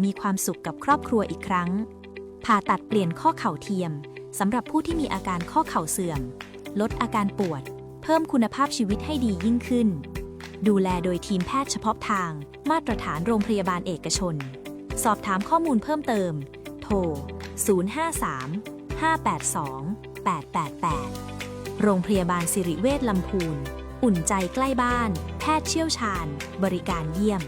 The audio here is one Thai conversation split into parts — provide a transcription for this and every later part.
มีความสุขกับครอบครัวอีกครั้งผ่าตัดเปลี่ยนข้อเข่าเทียมสำหรับผู้ที่มีอาการข้อเข่าเสื่อมลดอาการปวดเพิ่มคุณภาพชีวิตให้ดียิ่งขึ้นดูแลโดยทีมแพทย์เฉพาะทางมาตรฐานโรงพยาบาลเอกชนสอบถามข้อมูลเพิ่มเติมโทร 053-582-888 โรงพยาบาลสิริเวชลำพูนอุ่นใจใกล้บ้านแพทย์เชี่ยวชาญบริการเยี่ยม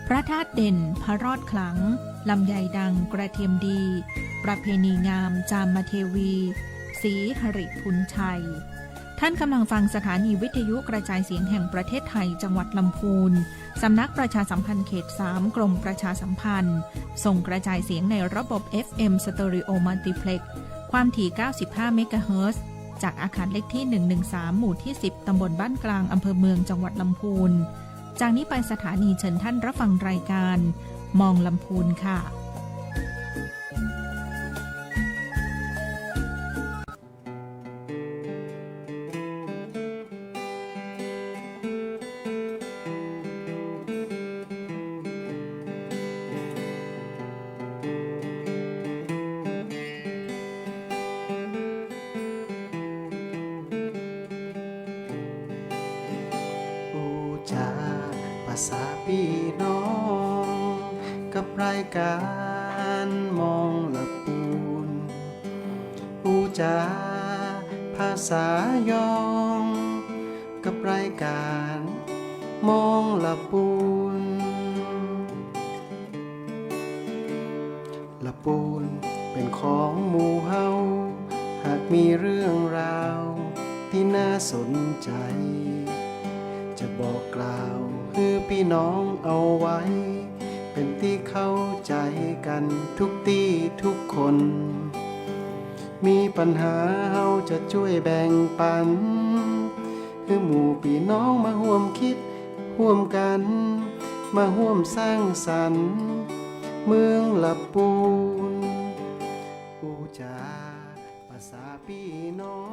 พระธาตุเด่นพระรอดขลังลำไยดังกระเทียมดีประเพณีงามจามเทวีศรีหริพุนชัยท่านกำลังฟังสถานีวิทยุกระจายเสียงแห่งประเทศไทยจังหวัดลำพูนสำนักประชาสัมพันธ์เขต 3 กรมประชาสัมพันธ์ส่งกระจายเสียงในระบบ FM Stereo Multiplex ความถี่ 95 เมกะเฮิรตซ์จากอาคารเลขที่ 113 หมู่ที่ 10 ตำบลบ้านกลางอำเภอเมืองจังหวัดลำพูนจากนี้ไปสถานีเชิญท่านรับฟังรายการมองลำพูนค่ะภาษาพี่น้องกับรายการมองละปูนอูจาภาษายองกับรายการมองละปูนละปูนเป็นของหมู่เฮาหากมีเรื่องราวที่น่าสนใจจะบอกกล่าวคือพี่น้องเอาไว้เป็นที่เข้าใจกันทุกที่ทุกคนมีปัญหาเฮาจะช่วยแบ่งปันคือหมู่พี่น้องมาร่วมคิดร่วมกันมาร่วมสร้างสรรค์เมืองละปูนปูจาภาษาพี่น้อง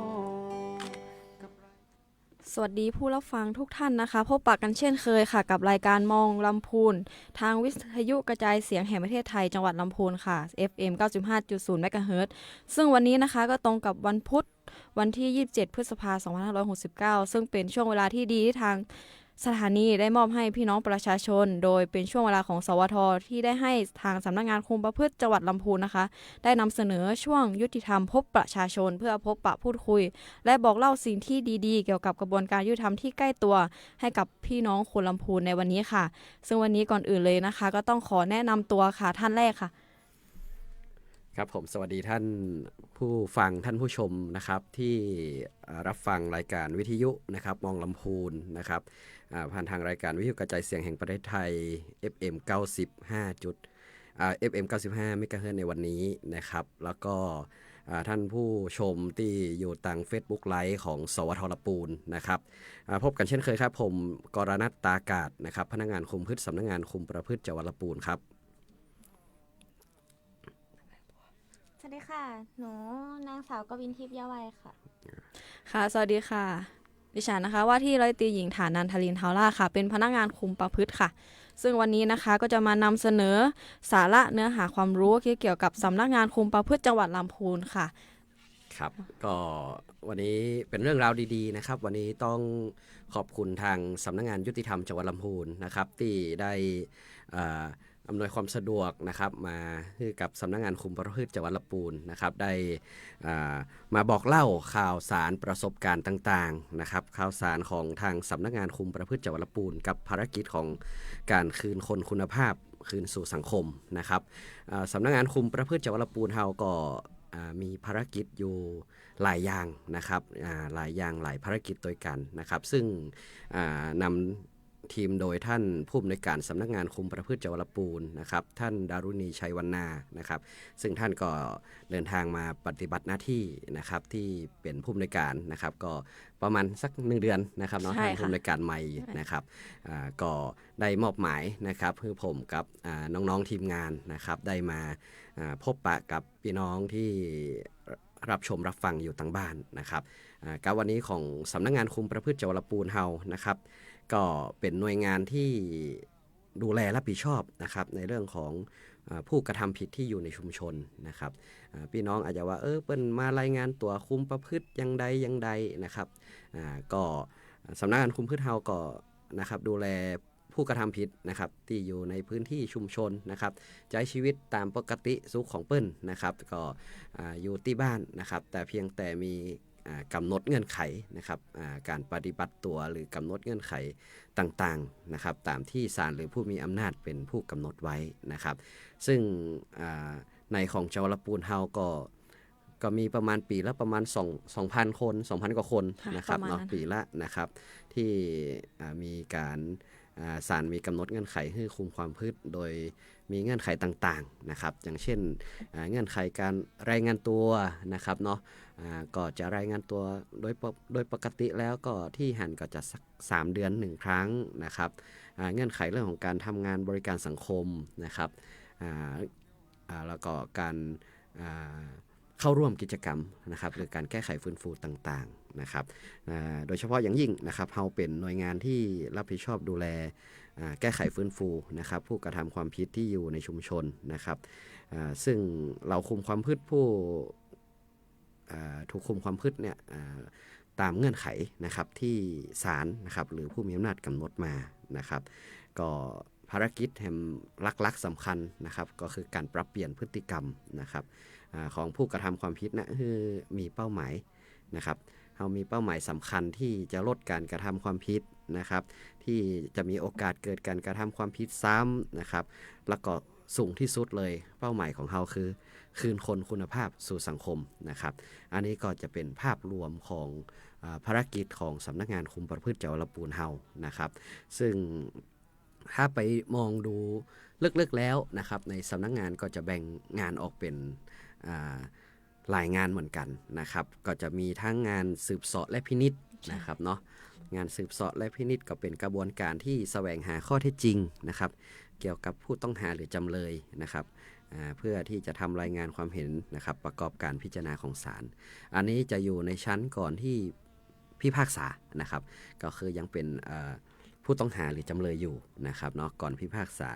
สวัสดีผู้รับฟังทุกท่านนะคะพบปะกันเช่นเคยค่ะกับรายการมองลำพูนทางวิทยุกระจายเสียงแห่งประเทศไทยจังหวัดลำพูนค่ะ FM 95.0 เมกะเฮิรตซ์ซึ่งวันนี้นะคะก็ตรงกับวันพุธวันที่27พฤษภาคม2569ซึ่งเป็นช่วงเวลาที่ดีที่ทางสถานีได้มอบให้พี่น้องประชาชนโดยเป็นช่วงเวลาของสวทที่ได้ให้ทางสำนักงานคุมประพฤติจังหวัดลำพูนนะคะได้นำเสนอช่วงยุติธรรมพบประชาชนเพื่อพบปะพูดคุยและบอกเล่าสิ่งที่ดีๆเกี่ยวกับกระบวนการยุติธรรมที่ใกล้ตัวให้กับพี่น้องคนลำพูนในวันนี้ค่ะซึ่งวันนี้ก่อนอื่นเลยนะคะก็ต้องขอแนะนำตัวค่ะท่านแรกค่ะครับผมสวัสดีท่านผู้ฟังท่านผู้ชมนะครับที่รับฟังรายการวิทยุนะครับมองลำพูนนะครับผ่านทางรายการวิทยุกระจายเสียงแห่งประเทศไทย FM 95 เมกะเฮิรตซ์ในวันนี้นะครับแล้วก็ท่านผู้ชมที่อยู่ทาง Facebook ไลฟ์ของสวทลำพูนนะครับพบกันเช่นเคยครับผมกรณัฐ ตากาศนะครับพนักงานคุมพืชสำนักงานคุมประพฤติจังหวัดลำพูนครับสวัสดีค่ะหนูนางสาวกวินทิพย์ยาวัยค่ะค่ะสวัสดีค่ะดิฉันนะคะว่าที่ร้อยตรีหญิงฐานันทลินเทาล่าค่ะเป็นพนักงานคุมประพฤติค่ะซึ่งวันนี้นะคะก็จะมานำเสนอสาระเนื้อหาความรู้เกี่ยวกับสำนักงานคุมประพฤติจังหวัดลำพูนค่ะครับก็วันนี้เป็นเรื่องราวดีๆนะครับวันนี้ต้องขอบคุณทางสำนักงานยุติธรรมจังหวัดลำพูนนะครับที่ได้อำนวยความสะดวกนะครับมาให้กับสำนักงานคุมประพฤติจังหวัดลำพูนนะครับได้มาบอกเล่าข่าวสารประสบการณ์ต่างๆนะครับข่าวสารของทางสำนักงานคุมประพฤติจังหวัดลำพูนกับภารกิจของการคืนคนคุณภาพคืนสู่สังคมนะครับสำนักงานคุมประพฤติจังหวัดลำพูนเราก็มีภารกิจอยู่หลายอย่างนะครับหลายอย่างหลายภารกิจโดยกันนะครับซึ่งนำทีมโดยท่านผู้อำนวยการสำนักงานคุมประพฤติจังหวัดลำพูนนะครับท่านดารุณีชัยวรรณานะครับซึ่งท่านก็เดินทางมาปฏิบัติหน้าที่นะครับที่เป็นผู้อำนวยการนะครับก็ประมาณสัก1 เดือนนะครับเนาะท่านผู้อำนวยการใหม่นะครับก็ได้มอบหมายนะครับคือผมกับน้องๆทีมงานนะครับได้มาพบปะกับพี่น้องที่รับชมรับฟังอยู่ทางบ้านนะครับกับวันนี้ของสำนักงานคุมประพฤติจังหวัดลำพูนเฮานะครับก็เป็นหน่วยงานที่ดูแลรับผิดชอบนะครับในเรื่องของผู้กระทำผิดที่อยู่ในชุมชนนะครับพี่น้องอาจจะว่าเปิ้นมารายงานตัวคุมประพฤติยังใดนะครับก็สำนักงานคุมประพฤติเฮาก็นะครับดูแลผู้กระทำผิดนะครับที่อยู่ในพื้นที่ชุมชนนะครับใช้ชีวิตตามปกติสุขของเปิ้นนะครับก็อยู่ที่บ้านนะครับแต่เพียงแต่มี กำหนดเงื่อนไขนะครับการปฏิบัติตัวหรือกำหนดเงื่อนไขต่างๆนะครับตามที่ศาลหรือผู้มีอำนาจเป็นผู้กำหนดไว้นะครับซึ่งในของจังหวัดลำพูนเฮาก็มีประมาณปีละประมาณ2,000 คน 2,000 กว่าคนนะครับเนาะปีละนะครับที่มีการศาลมีกำหนดเงื่อนไขให้คุมความพืชโดยมีเงื่อนไขต่างๆนะครับอย่างเช่นเงื่อนไขการรายงานตัวนะครับเนาะก็จะรายงานตัวโดยปกติแล้วก็ที่หันก็จะสัก3 เดือน 1 ครั้งนะครับเงื่อนไขเรื่องของการทำงานบริการสังคมนะครับแล้วก็การเข้าร่วมกิจกรรมนะครับหรือการแก้ไขฟื้นฟูต่างๆนะครับโดยเฉพาะอย่างยิ่งนะครับเราเป็นหน่วยงานที่รับผิดชอบดูแลแก้ไขฟื้นฟูนะครับผู้กระทำความผิดที่อยู่ในชุมชนนะครับซึ่งเราคุมความผิดผู้ถูกคุมความผิดเนี่ยตามเงื่อนไขนะครับที่ศาลนะครับหรือผู้มีอำนาจกำหนดมานะครับก็ภารกิจแห่งหลักๆสำคัญนะครับก็คือการปรับเปลี่ยนพฤติกรรมนะครับของผู้กระทำความผิดนะคือมีเป้าหมายนะครับเรามีเป้าหมายสำคัญที่จะลดการกระทำความผิดนะครับที่จะมีโอกาสเกิดการกระทำความผิดซ้ำนะครับแล้วก็สูงที่สุดเลยเป้าหมายของเราคือคืนคนคุณภาพสู่สังคมนะครับอันนี้ก็จะเป็นภาพรวมของภารกิจของสำนักงานคุมประพฤติจังหวัดลำพูนเฮานะครับซึ่งถ้าไปมองดูลึกๆแล้วนะครับในสำนักงานก็จะแบ่งงานออกเป็นหลายงานเหมือนกันนะครับก็จะมีทั้งงานสืบเสาะและพินิจนะครับเนาะงานสืบเสาะและพินิจก็เป็นกระบวนการที่แสวงหาข้อเท็จจริงนะครับเกี่ยวกับผู้ต้องหาหรือจำเลยนะครับเพื่อที่จะทำรายงานความเห็นนะครับประกอบการพิจารณาของศาลอันนี้จะอยู่ในชั้นก่อนที่พิพากษานะครับก็คือยังเป็นผู้ต้องหาหรือจำเลยอยู่นะครับเนาะก่อนพิพากษา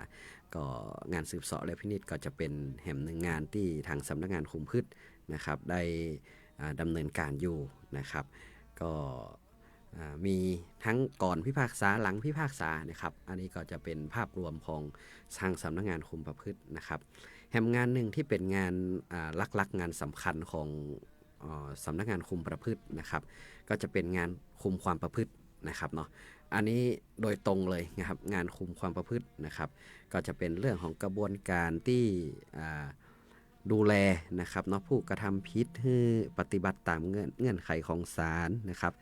ก็งานสืบเสาะและพินิจก็จะเป็นแห่งหนึ่งงานที่ทางสำนักงานคุมพืชนะครับได้ดำเนินการอยู่นะครับก็มีทั้งก่อนพิพากษาหลังพิพากษานะครับอันนี้ก็จะเป็นภาพรวมของทางสำนักงานคุมประพฤตินะครับแห่งงานหนึ่งที่เป็นงานหลักๆงานสำคัญของสำนักงานคุมประพฤตินะครับก็จะเป็นงานคุมความประพฤตินะครับเนาะอันนี้โดยตรงเลยนะครับงานคุมความประพฤตินะครับก็จะเป็นเรื่องของกระบวนการที่ดูแลนะครับเนาะผู้กระทำผิดให้ปฏิบัติตามเงื่อนไขของศาลนะครับ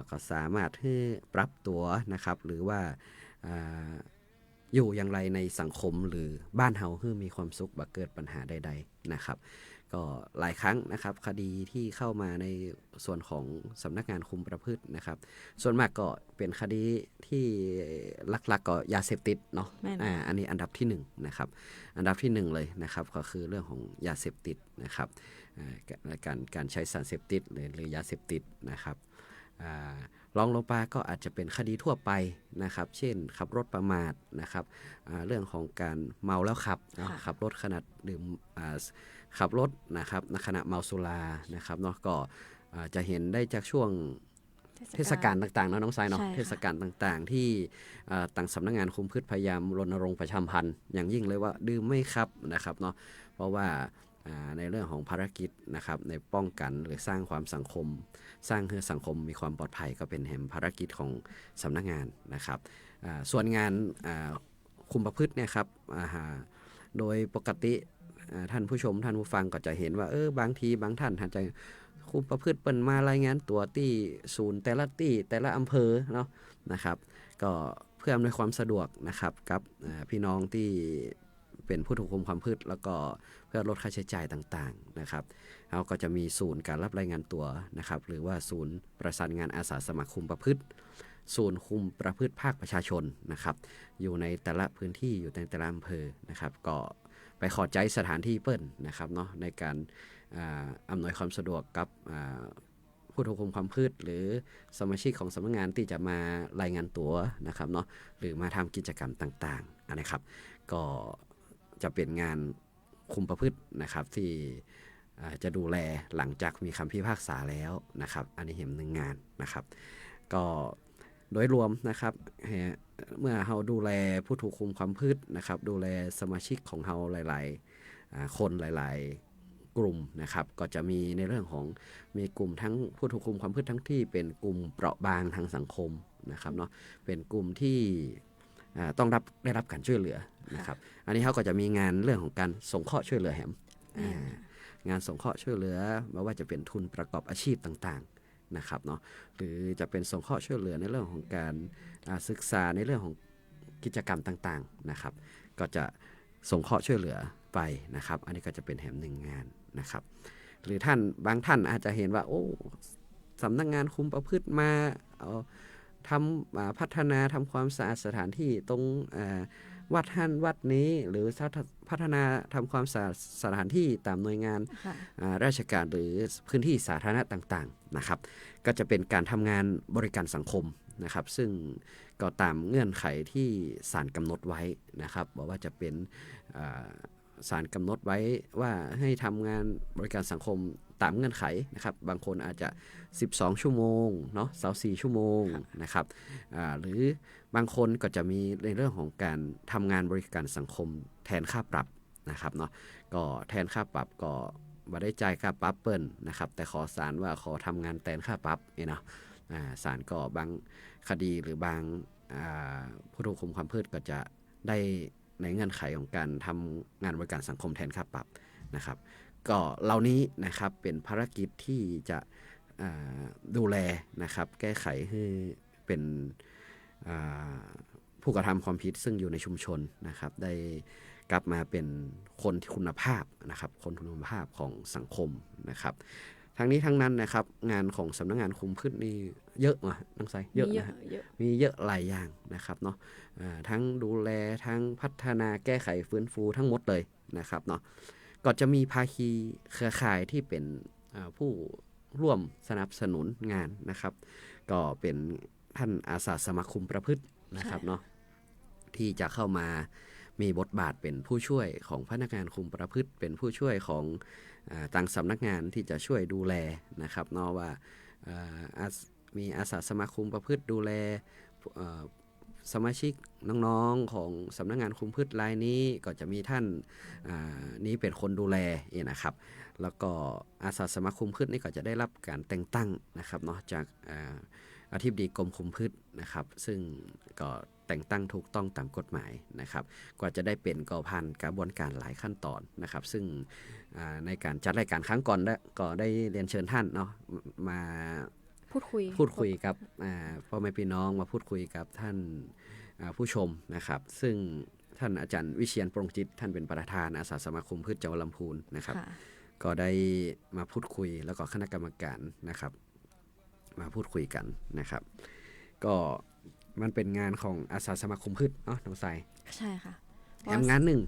ก็สามารถให้ปรับตัวนะครับหรือว่าอยู่อย่างไรในสังคมหรือบ้านเฮาให้มีความสุขบ่เกิดปัญหาใดๆนะครับก็หลายครั้งนะครับคดีที่เข้ามาในส่วนของสำนักงานคุมประพฤตินะครับส่วนมากก็เป็นคดีที่หลักๆก็ยาเสพติดเนาะอันนี้อันดับที่1นะครับอันดับที่1เลยนะครับก็คือเรื่องของยาเสพติดนะครับการใช้สารเสพติดหรือยาเสพติดนะครับรองลงมาก็อาจจะเป็นคดีทั่วไปนะครับเช่นขับรถประมาทนะครับเรื่องของการเมาแล้วขับรถขณะดื่มขับรถนะครับขณะเมาสุรานะครับเนาะก็จะเห็นได้จากช่วงเทศกาลต่างๆเนาะน้องสายเนาะเทศกาลต่างๆที่ต่างสำนักงานคุมพืชพยายามรณรงค์ประชาสัมพันธ์อย่างยิ่งเลยว่าดื่มไม่ครับนะครับเนาะเพราะว่าในเรื่องของภารกิจนะครับในป้องกันหรือสร้างความสังคมสร้างให้สังคมมีความปลอดภัยก็เป็นแห่งภารกิจของสำนักงานนะครับส่วนงานคุมประพฤติเนี่ยครับโดยปกติท่านผู้ชมท่านผู้ฟังก็จะเห็นว่าบางทีบางท่านอาจจะคุมประพฤติเปิ้นมารายงานตัวที่ศูนย์แต่ละที่แต่ละอำเภอเนาะนะครับก็เพื่ออำนวยความสะดวกนะครับกับพี่น้องที่เป็นผู้ถูกคุมความประพฤติแล้วก็เพื่อลดค่าใช้จ่ายต่างๆนะครับเราก็จะมีศูนย์การรับรายงานตัวนะครับหรือว่าศูนย์ประสานงานอาสาสมัครคุมประพฤติศูนย์คุมประพฤติภาคประชาชนนะครับอยู่ในแต่ละพื้นที่อยู่ในแต่ละอำเภอนะครับก็ไปขอใจสถานที่เปิ้ลนะครับเนาะในการอำนวยความสะดวกกับผู้ถูกคุมความประพฤติหรือสมาชิกของสำนักงานที่จะมารายงานตัวนะครับเนาะหรือมาทำกิจกรรมต่างๆนะครับก็จะเป็นงานคุมประพฤตินะครับที่จะดูแลหลังจากมีคำพิพากษาแล้วนะครับอันนี้เห็นหนึ่งงานนะครับก็โดยรวมนะครับเมื่อเราดูแลผู้ถูกคุมความประพฤตินะครับดูแลสมาชิกของเราหลายๆคนหลายๆ กลุ่มนะครับก็จะมีในเรื่องของมีกลุ่มทั้งผู้ถูกคุมความประพฤติทั้งที่เป็นกลุ่มเปราะบางทางสังคมนะครับเนาะเป็นกลุ่มที่ต้องได้รับการช่วยเหลือนะครับอันนี้เขาก็จะมีงานเรื่องของการสงเคราะห์ช่วยเหลือแหมงานสงเคราะห์ช่วยเหลือไม่ว่าจะเป็นทุนประกอบอาชีพต่างๆนะครับเนาะหรือจะเป็นสงเคราะห์ช่วยเหลือในเรื่องของการศึกษาในเรื่องของกิจกรรมต่างๆนะครับก็จะสงเคราะห์ช่วยเหลือไปนะครับอันนี้ก็จะเป็นแหมหนึ่งงานนะครับหรือบางท่านอาจจะเห็นว่าโอ้สำนักงานคุมประพฤติมาทำพัฒนาทำความสะอาดสถานที่ตรงวัดนี้หรือพัฒนาทำความสะอาดสถานที่ตามหน่วยงานราชการหรือพื้นที่สาธารณะต่างๆนะครับก็จะเป็นการทำงานบริการสังคมนะครับซึ่งก็ตามเงื่อนไขที่ศาลกำหนดไว้นะครับบอกว่าจะเป็นศาลกำหนดไว้ว่าให้ทำงานบริการสังคมตามเงื่อนไขนะครับบางคนอาจจะ12ชั่วโมงเนาะ24ชั่วโมงนะครับหรือบางคนก็จะมีในเรื่องของการทำงานบริการสังคมแทนค่าปรับนะครับเนาะก็แทนค่าปรับก็บ่ได้จ่ายค่าปรับเปิ้ลนะครับแต่ขอศาลว่าขอทำงานแทนค่าปรับเนาะศาลก็บางคดีหรือบางผู้ถูกคุมความประพฤติก็จะได้ในเงื่อนไขของการทำงานบริการสังคมแทนค่าปรับนะครับก็เหล่านี้นะครับเป็นภารกิจที่จะดูแลนะครับแก้ไขให้เป็นผู้กระทำความผิดซึ่งอยู่ในชุมชนนะครับได้กลับมาเป็นคนที่คุณภาพนะครับคนคุณภาพของสังคมนะครับทั้งนี้ทั้งนั้นนะครับงานของสำนักงานคุมประพฤตินี่เยอะนะน้องไซเยอะนะมีเยอะหลายอย่างนะครับเนาะทั้งดูแลทั้งพัฒนาแก้ไขฟื้นฟูทั้งหมดเลยนะครับเนาะก็จะมีภาคีเครือข่ายที่เป็นผู้ร่วมสนับสนุนงานนะครับก็เป็นท่านอาสาสมัครคุมประพฤตินะครับเนาะที่จะเข้ามามีบทบาทเป็นผู้ช่วยของพนักงานคุมประพฤติเป็นผู้ช่วยของต่างสำนักงานที่จะช่วยดูแลนะครับเนาะว่ามีอาสาสมัครคุมประพฤติดูแลสมาชิกน้องๆของสำนักงานคุมประพฤติรายนี้ก็จะมีท่านนี้เป็นคนดูแลนะครับแล้วก็อาสาสมัครคุมประพฤตินี่ก็จะได้รับการแต่งตั้งนะครับเนาะจากอธิบดีกรมคุมประพฤตินะครับซึ่งก็แต่งตั้งถูกต้องตามกฎหมายนะครับกว่าจะได้เป็นก็ผ่านกระบวนการหลายขั้นตอนนะครับซึ่งในการจัดรายการครั้งก่อนก็ได้เรียนเชิญท่านเนาะมาพูดคุยกับพ่อแม่พี่น้องมาพูดคุยกับท่านผู้ชมนะครับซึ่งท่านอาจารย์วิเชียรปรงจิตท่านเป็นประธานอาสาสมัครคุมประพฤติจังหวัดลำพูนนะครับก็ได้มาพูดคุยแล้วก็คณะกรรมการนะครับมาพูดคุยกันนะครับก็มันเป็นงานของอาสาสมัครคุมประพฤติเนาะน้องไซใช่ค่ะแหมงานหนึ่ง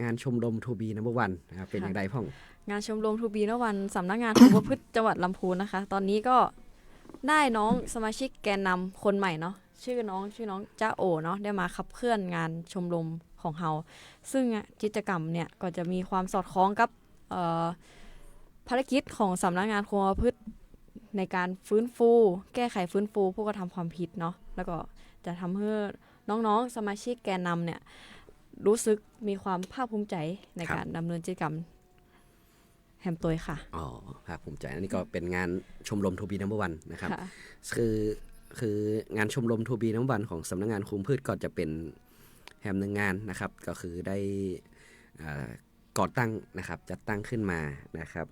งานชมรมทูบีนัมเบอร์วันเป็นอย่างไรพ่องงานชมรมทูบีนัมเบอร์วันสำนักงานคุมประพฤติจังหวัดลำพูนนะคะตอนนี้ก็ได้น้องสมาชิกแกนนำคนใหม่เนาะชื่อน้องจ้าโอเนาะได้มาขับเคลื่อนงานชมรมของเราซึ่งกิจกรรมเนี่ยก็จะมีความสอดคล้องกับภารกิจของสำนักงานคุมประพฤติในการฟื้นฟูแก้ไขฟื้นฟูผู้กระทำความผิดเนาะแล้วก็จะทำให้น้องๆสมาชิกแกนนำเนี่ยรู้สึกมีความภาคภูมิใจในการดำเนินกิจกรรมแฮมตัวค่ะอ๋อภาคภูมิใจอันนี้ก็เป็นงานชมรมทูบีนัมเบอร์วันนะครับคืองานชมรมทูบีนัมเบอร์วันของสำนักงานคุมประพฤติก็จะเป็นแฮมหนึ่งงานนะครับก็คือได้ก่อตั้งนะครับจัดตั้งขึ้นมานะครับ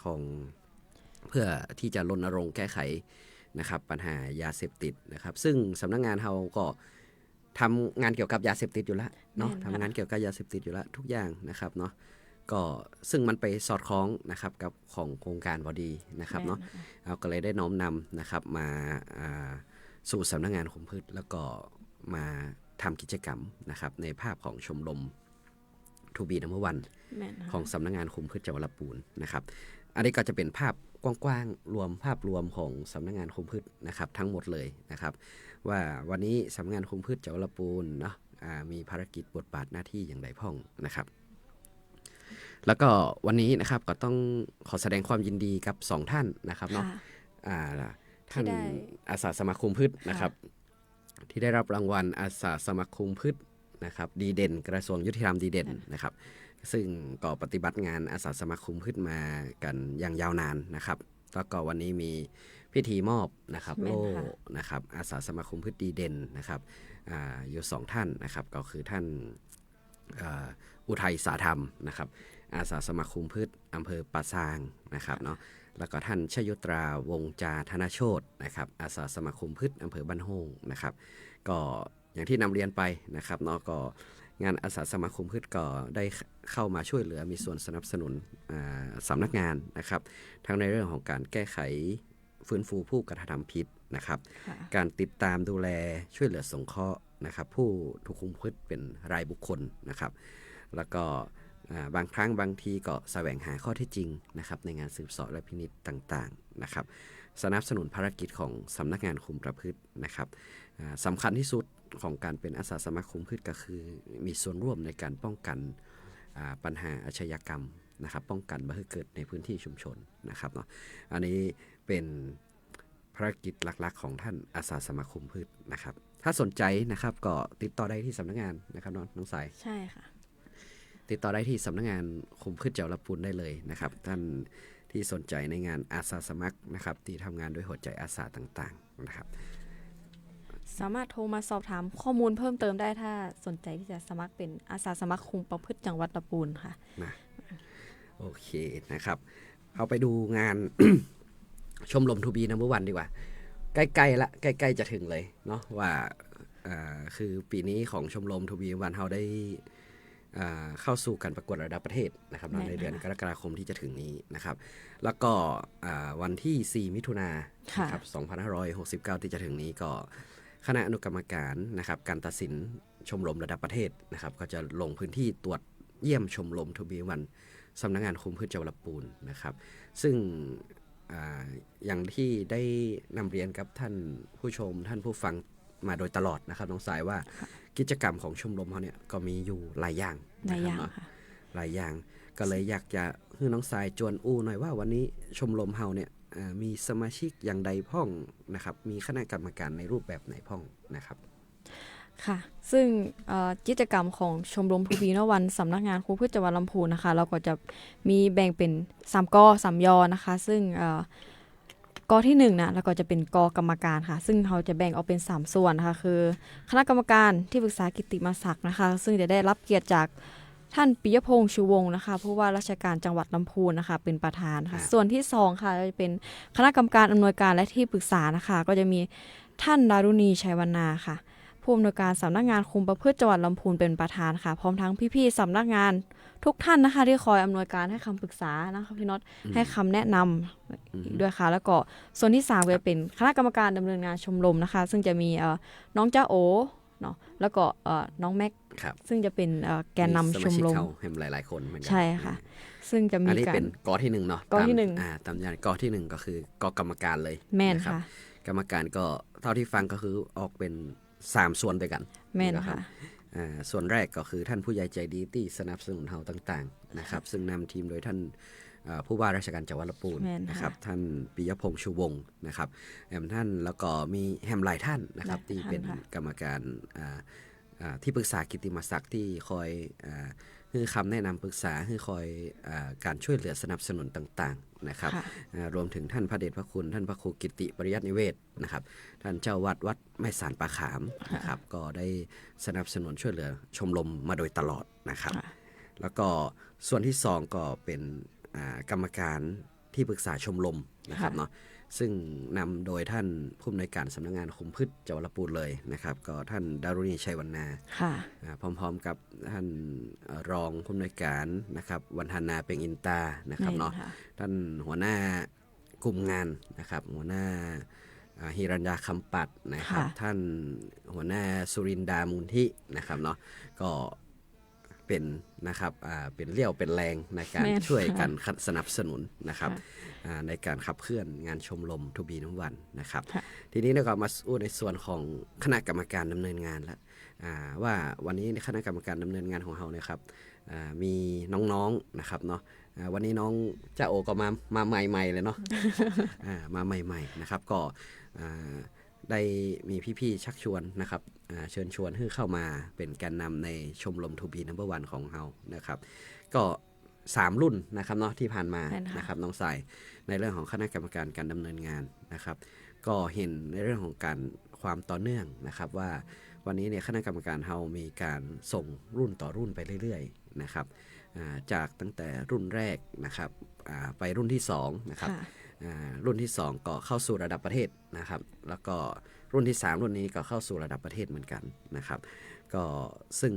ของเพื่อที่จะรณรงค์แก้ไขนะครับปัญหายาเสพติดนะครับซึ่งสำนักงานเราก็ทำงานเกี่ยวกับยาเสพติดอยู่แล้วเนาะทำงานเกี่ยวกับยาเสพติดอยู่แล้วทุกอย่างนะครับเนาะก็ซึ่งมันไปสอดคล้องนะครับกับของโครงการพอดีนะครับเนาะเราก็เลยได้น้อมนำนะครับมาสู่สำนักงานคุมประพฤติแล้วก็มาทำกิจกรรมนะครับในภาพของชมรมทูบีนัมเบอร์วันของสำนักงานคุมประพฤติจังหวัดลำพูนนะครับอันนี้ก็จะเป็นภาพกว้างๆรวมภาพรวมของสำนักงานคุมประพฤตินะครับทั้งหมดเลยนะครับว่าวันนี้สำนักงานคุมประพฤติจังหวัดลำพูนเนาะมีภารกิจบทบาทหน้าที่อย่างไรพ้องนะครับแล้วก็วันนี้นะครับก็ต้องขอแสดงความยินดีกับ2ท่านนะครับเนาะท่านอาสาสมัครคุมประพฤตินะครับที่ได้รับรางวัลอาสาสมัครคุมประพฤตินะครับดีเด่นกระทรวงยุติธรรมดีเด่นนะครับ ซึ่งก็ปฏิบัติงานอาสาสมัครคุมพืชมากันอย่างยาวนานนะครับแล้วก็วันนี้มีพิธีมอบนะครับ แม่น โล่ ค่ะ นะครับอาสาสมัครคุมพืชดีเด่นนะครับอยู่2ท่านนะครับก็คือท่านอุทัยสาธรรมนะครับอาสาสมัครคุมพืชอำเภอปะซางนะครับเนาะแล้วก็ท่านชยุตราวงจาธนโชตนะครับอาสาสมัครคุมพืชอำเภอบ้านโฮงนะครับก็อย่างที่นำเรียนไปนะครับเนาะก็งานอาสาสมัครคุมพืชก็ได้เข้ามาช่วยเหลือมีส่วนสนับสนุนสำนักงานนะครับทั้งในเรื่องของการแก้ไขฟื้นฟูผู้กระทำผิดนะครับ ค่ะ การติดตามดูแลช่วยเหลือสงเคราะห์นะครับผู้ถูกคุมพืชเป็นรายบุคคลนะครับแล้วก็บางครั้งบางทีก็แสวงหาข้อเท็จจริงนะครับในงานสืบเสาะและพินิจต่างๆนะครับสนับสนุนภารกิจของสำนักงานคุมประพฤตินะครับสำคัญที่สุดของการเป็นอาสาสมัครคุมพืชก็คือมีส่วนร่วมในการป้องกันปัญหาอาชญากรรมนะครับป้องกันไม่ให้เกิดในพื้นที่ชุมชนนะครับเนาะอันนี้เป็นภารกิจหลักๆของท่านอาสาสมัครคุมพืชนะครับถ้าสนใจนะครับก็ติดต่อได้ที่สำนักงานนะครับน้องสาย ใช่ค่ะ ติดต่อได้ที่สำนักงานคุมพืชเจ้าละปูนได้เลยนะครับท่านที่สนใจในงานอาสาสมัครนะครับที่ทำงานด้วยหัวใจอาสาต่างๆนะครับ สามารถโทรมาสอบถามข้อมูลเพิ่มเติมได้ถ้าสนใจที่จะสมัครเป็นอาสาสมัครคุมประพฤติจังหวัดลำพูนค่ะ นะโอเคนะครับเอาไปดูงาน ชมรมทูบีนัมเบอร์วันดีกว่าใกล้ๆละใกล้ๆจะถึงเลยเนาะว่าคือปีนี้ของชมรมทูบีวันเราได้เข้าสู่การประกวดระดับประเทศนะครับ แน่นอน ในเดือนกรกฎาคมที่จะถึงนี้นะครับแล้วก็วันที่4มิถุนายนนะครับ2569ที่จะถึงนี้ก็คณะอนุกรรมการนะครับการตัดสินชมรมระดับประเทศนะครับก็จะลงพื้นที่ตรวจเยี่ยมชมรมทูบีวันสำนักงานคุมพืชจังหวัดลำพูนนะครับซึ่งอย่างที่ได้นำเรียนกับท่านผู้ชมท่านผู้ฟังมาโดยตลอดนะครับน้องสายว่ากิจกรรมของชมรมเขาเนี่ยก็มีอยู่หลายอย่าง หลายอย่าง นะครับ ค่ะ หลายอย่างก็เลยอยากจะให้น้องสายจวนอู้หน่อยว่าวันนี้ชมรมเฮาเนี่ยมีสมาชิกอย่างใดพ่องนะครับมีคณะกรรมการในรูปแบบไหนพ่องนะครับ ค่ะ ซึ่งกิจกรรมของชมรมทูบีนวันสำนักงานครูพืชจังหวัดลำพูนนะคะเราก็จะมีแบ่งเป็น3ก3ยอนะคะ ซึ่งกอที่1นะแล้วก็จะเป็นกกรรมการค่ะ ซึ่งเขาจะแบ่งออกเป็น3ส่วนนะคะคือคณะกรรมการที่ปรึกษากิตติมศักดิ์นะคะ ซึ่งจะได้รับเกียรติจากท่านปิยพงษ์ชูวงศ์นะคะผู้ว่าราชการจังหวัดลำพูนนะคะเป็นประธานค่ะส่วนที่2ค่ะจะเป็นคณะกรรมการอำนวยการและที่ปรึกษานะคะก็จะมีท่านดารุณีชัยวรรณาค่ะผู้อำนวยการสำนักงานคุมประพฤติจังหวัดลำพูนเป็นประธานค่ะพร้อมทั้งพี่ๆสำนักงานทุกท่านนะคะที่คอยอำนวยการให้คำปรึกษานะคะพี่น็อตให้คำแนะนำอีกด้วยค่ะแล้วก็ส่วนที่3ก็เป็นคณะกรรมการดำเนินงานชมรมนะคะซึ่งจะมีน้องจ้าโอเนาะแล้วก็น้องแม็ก ครับ ซึ่งจะเป็นแกนนำชมรม สาชิกเขาเห็นหลายๆคนเหมือนกั ใช่ค่ะ ซึ่งจะมี อันนี้ การ เป็นกอที่1เนาะ กอที่ ตาม หนึ่ง ตามอย่างกอที่1ก็คือกอกรรมการเลย แม่น รับ ค่ะ กรรมการก็เท่าที่ฟังก็คือออกเป็น3ส่วนด้วยกัน แม่น รับ ค่ะ ส่วนแรกก็คือท่านผู้ใหญ่ใจดีที่สนับสนุนเฮาต่างๆนะครับซึ่งนำทีมโดยท่านผู้ว่าราชการจังหวัดลำพูน แม่นค่ะ นะครับท่านปิยพงษ์ชูวงศ์นะครับท่านแล้วก็มีแฮมหลายท่านนะครับ หลาย ที่ ท่าน เป็น ค่ะ กรรมการที่ปรึกษากิตติมศักดิ์ที่คอยให้คำแนะนำปรึกษาให้คอยการช่วยเหลือสนับสนุนต่างๆนะครับ ค่ะ รวมถึงท่านพระเดชพระคุณท่านพระครูกิติปริยัตินิเวศนะครับท่านเจ้าวัดไม้สารปลาขามนะครับก็ได้สนับสนุนช่วยเหลือชมรมมาโดยตลอดนะครับ ค่ะ แล้วก็ส่วนที่2ก็เป็นกรรมการที่ปรึกษาชมรมนะครับเนาะซึ่งนำโดยท่านผู้อำนวยการสำนักงานคุมพืชจังหวัดลำพูนเลยนะครับก็ท่านดารุณีชัยวรรณา ค่ะ พร้อมๆกับท่านรองผู้อำนวยการนะครับวันธนาเป็งอินตานะครับ แม่น เนาะ ค่ะ ท่านหัวหน้ากลุ่มงานนะครับหัวหน้าฮิรัญญาคำปัดนะครับ ค่ะ ท่านหัวหน้าสุรินดามูลทินะครับเนาะก็เป็นนะครับเป็นเรี่ยวเป็นแรงในการ แม่น ช่วยกัน ค่ะ สนับสนุนนะครับ ค่ะ ในการขับเคลื่อนงานชมรมทูบีน้ำวันนะครับ ค่ะ ทีนี้เราก็มาสู้ในส่วนของคณะกรรมการดำเนินงานแล้วว่าวันนี้คณะกรรมการดำเนินงานของเราเนี่ยครับมีน้องๆนะครับเนาะวันนี้น้องจ้าโอก็มาใหม่ๆเลยเนาะ มาใหม่ๆนะครับก็ ได้มีพี่ๆชักชวนนะครับเชิญชวนให้เข้ามาเป็นแกนนำในชมรม To Be Number One ของเรานะครับก็3รุ่นนะครับเนาะที่ผ่านมานะครับน้องสายในเรื่องของคณะกรรมการการดำเนินงานนะครับก็เห็นในเรื่องของการความต่อเนื่องนะครับว่าวันนี้เนี่ยคณะกรรมการเรามีการส่งรุ่นต่อรุ่นไปเรื่อยๆนะครับจากตั้งแต่รุ่นแรกนะครับไปรุ่นที่2นะครับรุ่นที่2ก็เข้าสู่ระดับประเทศนะครับแล้วก็รุ่นที่3รุ่นนี้ก็เข้าสู่ระดับประเทศเหมือนกันนะครับก็ซึ่ง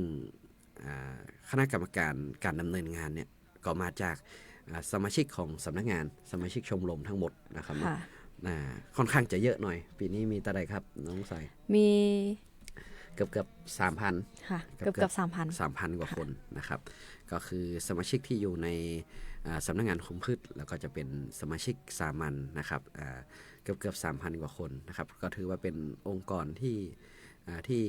คณะกรรมการการดำเนินงานเนี่ยก็มาจากสมาชิกของสำนักงานสมาชิกชมรมทั้งหมดนะครับค่อนข้างจะเยอะหน่อยปีนี้มีตาใดครับน้องสายมีเกือบ 3,000 ค่ะเกือบ 3,000 กว่าคนนะครับก็คือสมาชิกที่อยู่ในสำนักงานคุมพืชแล้วก็จะเป็นสมาชิกสามัญนะครับเกือบ 3,000 กว่าคนนะครับก็ถือว่าเป็นองค์กรที่